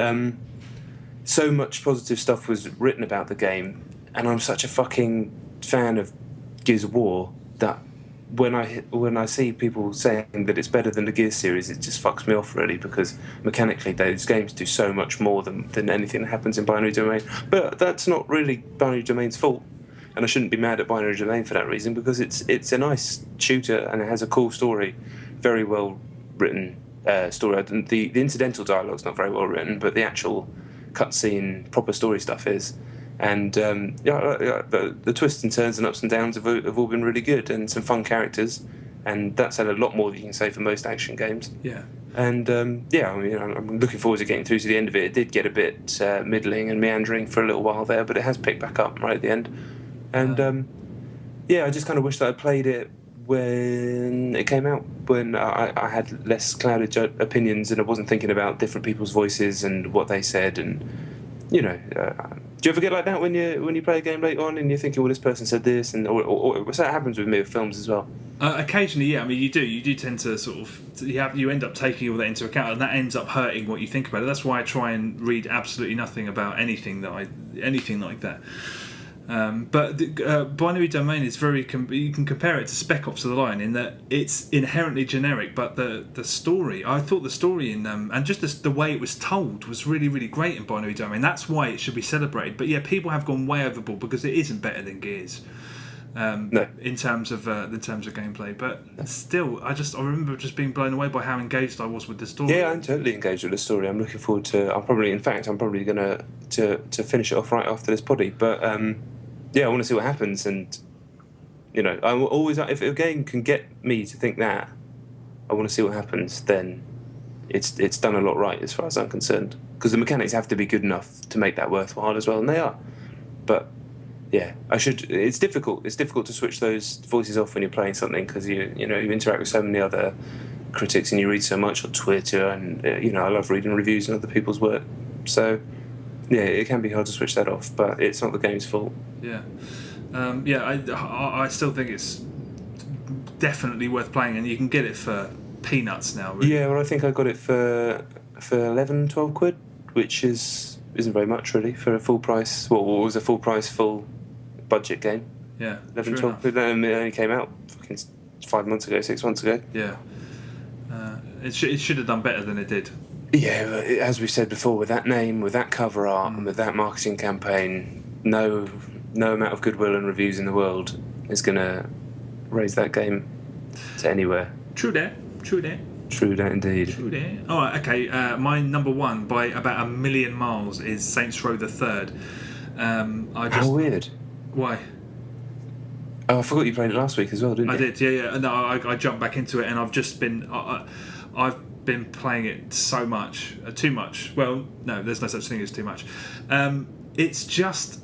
so much positive stuff was written about the game, and I'm such a fucking fan of Gears of War that when I see people saying that it's better than the Gears series, it just fucks me off really, because mechanically those games do so much more than anything that happens in Binary Domain. But that's not really Binary Domain's fault, and I shouldn't be mad at Binary Domain for that reason, because it's a nice shooter and it has a cool story, very well written story. The incidental dialogue's not very well written, but the actual cutscene proper story stuff is. And the twists and turns and ups and downs have all been really good, and some fun characters, and that's had a lot more than you can say for most action games. Yeah. And I'm looking forward to getting through to the end of it. It did get a bit middling and meandering for a little while there, but it has picked back up right at the end. And I just kind of wish that I played it when it came out, when I had less clouded opinions and I wasn't thinking about different people's voices and what they said, and do you ever get like that when you play a game later on and you're thinking, well, this person said this, and or so that happens with me with films as well? Occasionally, yeah. I mean, you do tend to sort of you end up taking all that into account, and that ends up hurting what you think about it. That's why I try and read absolutely nothing about anything like that. But Binary Domain is very... you can compare it to Spec Ops: The Line in that it's inherently generic, but the story... I thought the story in... and just the way it was told was really, really great in Binary Domain. That's why it should be celebrated. But yeah, people have gone way overboard because it isn't better than Gears. No. In terms of gameplay, but still, I remember just being blown away by how engaged I was with the story. Yeah, I'm totally engaged with the story. I'm looking forward to... I'm probably going to finish it off right after this poddy, but... I want to see what happens, and I'm always, if a game can get me to think that I want to see what happens, then it's done a lot right as far as I'm concerned, because the mechanics have to be good enough to make that worthwhile as well, and they are. But yeah, it's difficult to switch those voices off when you're playing something, because you interact with so many other critics and you read so much on Twitter, and I love reading reviews and other people's work, so yeah, it can be hard to switch that off, but it's not the game's fault. Yeah. I still think it's definitely worth playing, and you can get it for peanuts now, really. Yeah, well, I think I got it for 11, 12 quid, which isn't very much, really, for a full price... Well, what was a full price, full budget game? Yeah, 11, 12 quid, and it only came out fucking 6 months ago. Yeah. It should have done better than it did. Yeah, as we said before, with that name, with that cover art, and with that marketing campaign, no amount of goodwill and reviews in the world is going to raise that game to anywhere. True that indeed. All right, okay. My number one by about a million miles is Saints Row the Third. How weird. Why? Oh, I forgot you played it last week as well, didn't you? I did, yeah. No, I jumped back into it, and I've just been... I've been playing it so much, too much. Well, no, there's no such thing as too much. It's just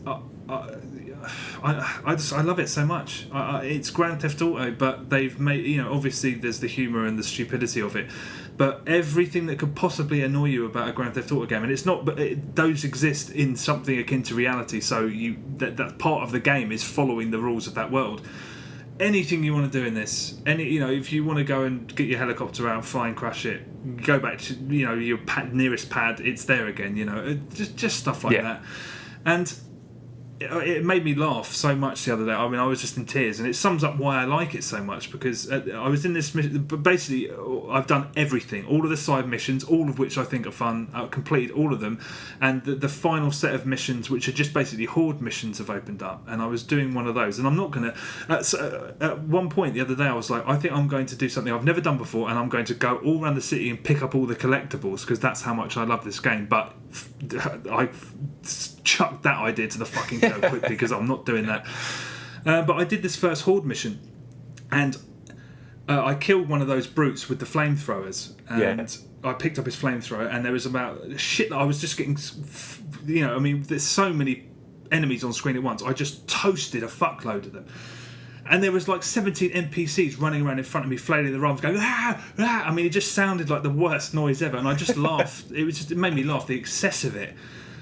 I love it so much. It's Grand Theft Auto, but they've made, obviously there's the humour and the stupidity of it, but everything that could possibly annoy you about a Grand Theft Auto game, and it's not, but those exist in something akin to reality. So that part of the game is following the rules of that world. Anything you want to do in this, if you want to go and get your helicopter out, fly and crash it, go back to your nearest pad, it's there again. Just stuff like that, and it made me laugh so much the other day. I mean, I was just in tears, and it sums up why I like it so much, because I was in this mission, but basically I've done everything, all of the side missions, all of which I think are fun. I've completed all of them, and the final set of missions, which are just basically horde missions, have opened up, and I was doing one of those, and I'm not going to at one point the other day I was like, I think I'm going to do something I've never done before, and I'm going to go all around the city and pick up all the collectibles, because that's how much I love this game. But I chucked that idea to the fucking curb quickly, because I'm not doing that. But I did this first horde mission, and I killed one of those brutes with the flamethrowers, and I picked up his flamethrower, and there was about shit that I was just getting, there's so many enemies on screen at once. I just toasted a fuckload of them. And there was like 17 NPCs running around in front of me, flailing their arms, going, ah, ah. I mean, it just sounded like the worst noise ever, and I just laughed. It made me laugh, the excess of it.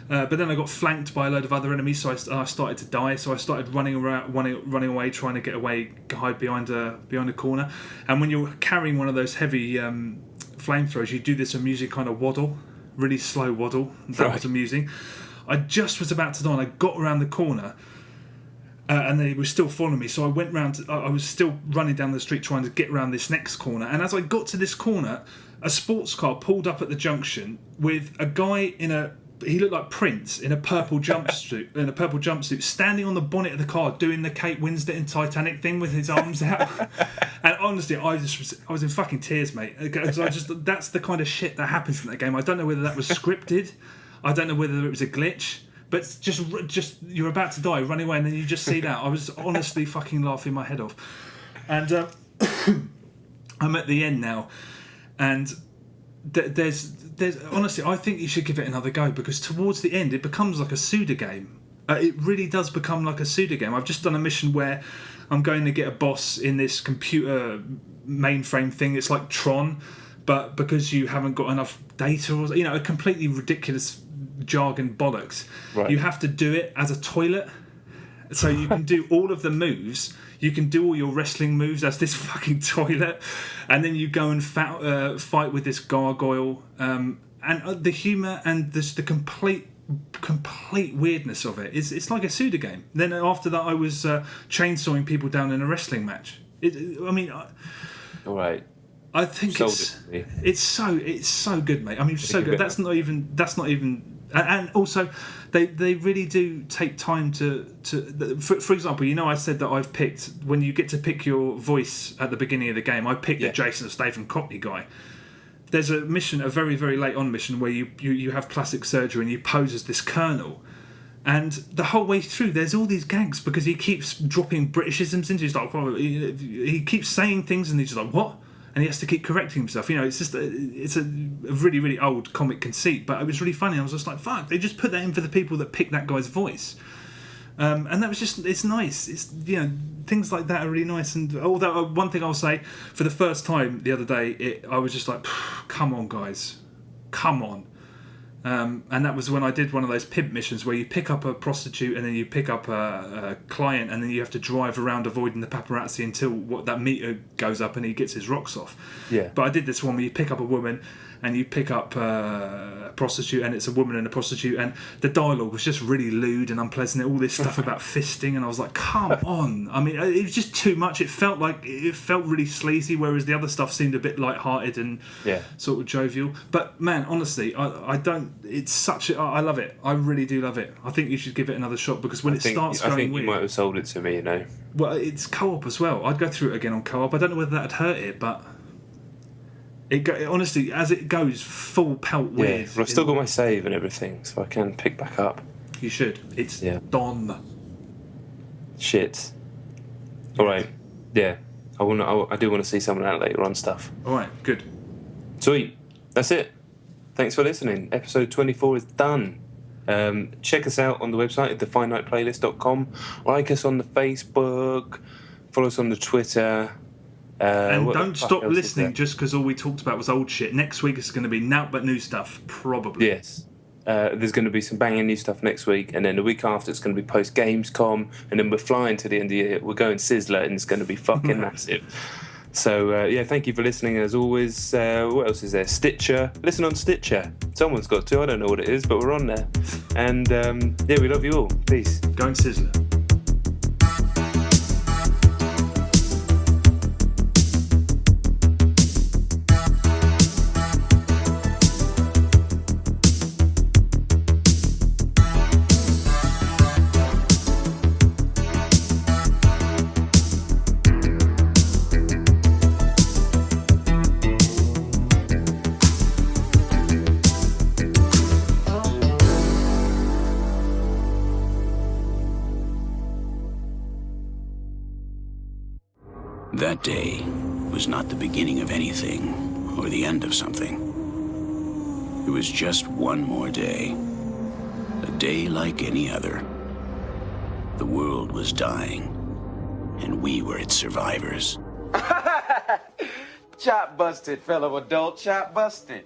But then I got flanked by a load of other enemies, so I started to die. So I started running away, trying to get away, hide behind a corner. And when you're carrying one of those heavy flamethrowers, you do this amusing kind of waddle, really slow waddle. That was amusing. I just was about to die, and I got around the corner. And they were still following me, so I went round. I was still running down the street trying to get around this next corner. And as I got to this corner, a sports car pulled up at the junction with a guy he looked like Prince in a purple jumpsuit, standing on the bonnet of the car doing the Kate Winslet in Titanic thing with his arms out. And honestly, I was in fucking tears, mate. That's the kind of shit that happens in that game. I don't know whether that was scripted. I don't know whether it was a glitch. But just you're about to die, running away, and then you just see that. I was honestly fucking laughing my head off. And I'm at the end now, and there's honestly, I think you should give it another go, because towards the end it becomes like a SUDA game. It really does become like a SUDA game. I've just done a mission where I'm going to get a boss in this computer mainframe thing. It's like Tron, but because you haven't got enough data, or a completely ridiculous jargon bollocks, you have to do it as a toilet. So you can do all of the moves, you can do all your wrestling moves as this fucking toilet, and then you go and fight with this gargoyle, and the humour and the complete weirdness of it, it's like a SUDA game. Then after that I was chainsawing people down in a wrestling match. All right. I think it's so good, mate. I mean, so good. That's not even. And also, they really do take time to for example, I said that I've picked, when you get to pick your voice at the beginning of the game, I picked the Jason Statham Cockney guy. There's a mission, a very, very late on mission, where you have plastic surgery and you pose as this colonel. And the whole way through, there's all these gags, because he keeps dropping Britishisms into. He's like, he keeps saying things, and he's just like, what? And he has to keep correcting himself. It's a really, really old comic conceit, but it was really funny. I was just like, fuck, they just put that in for the people that picked that guy's voice. And that was it's nice. It's, things like that are really nice. And although one thing I'll say, for the first time the other day, I was just like, come on, guys, come on. And that was when I did one of those pimp missions where you pick up a prostitute and then you pick up a client, and then you have to drive around avoiding the paparazzi until that meter goes up and he gets his rocks off. Yeah. But I did this one where you pick up a woman and you pick up a prostitute, and it's a woman and a prostitute, and the dialogue was just really lewd and unpleasant. All this stuff about fisting, and I was like, come on. I mean, it was just too much. It felt really sleazy, whereas the other stuff seemed a bit light-hearted and sort of jovial. But man, honestly, I love it. I really do love it. I think you should give it another shot, because when starts going weird... I think you might have sold it to me, Well, it's co-op as well. I'd go through it again on co-op. I don't know whether that'd hurt it, but... honestly, as it goes, full pelt weird. Yeah, I've still got my save and everything, so I can pick back up. You should. It's done. Shit. All right. Yeah. I do want to see some of that later on stuff. All right. Good. Sweet. That's it. Thanks for listening. Episode 24 is done. Check us out on the website at thefiniteplaylist.com. Like us on the Facebook. Follow us on the Twitter. And don't stop listening just because all we talked about was old shit. Next week it's going to be nout but new stuff, probably. Yes. There's going to be some banging new stuff next week, and then the week after it's going to be post Gamescom, and then we're flying to the end of the year. We're going Sizzler, and it's going to be fucking massive. So, thank you for listening as always. What else is there? Stitcher. Listen on Stitcher. Someone's got to. I don't know what it is, but we're on there. And, we love you all. Peace. Going Sizzler. That day was not the beginning of anything, or the end of something. It was just one more day. A day like any other. The world was dying, and we were its survivors. Chop busted, fellow adult, chop busted.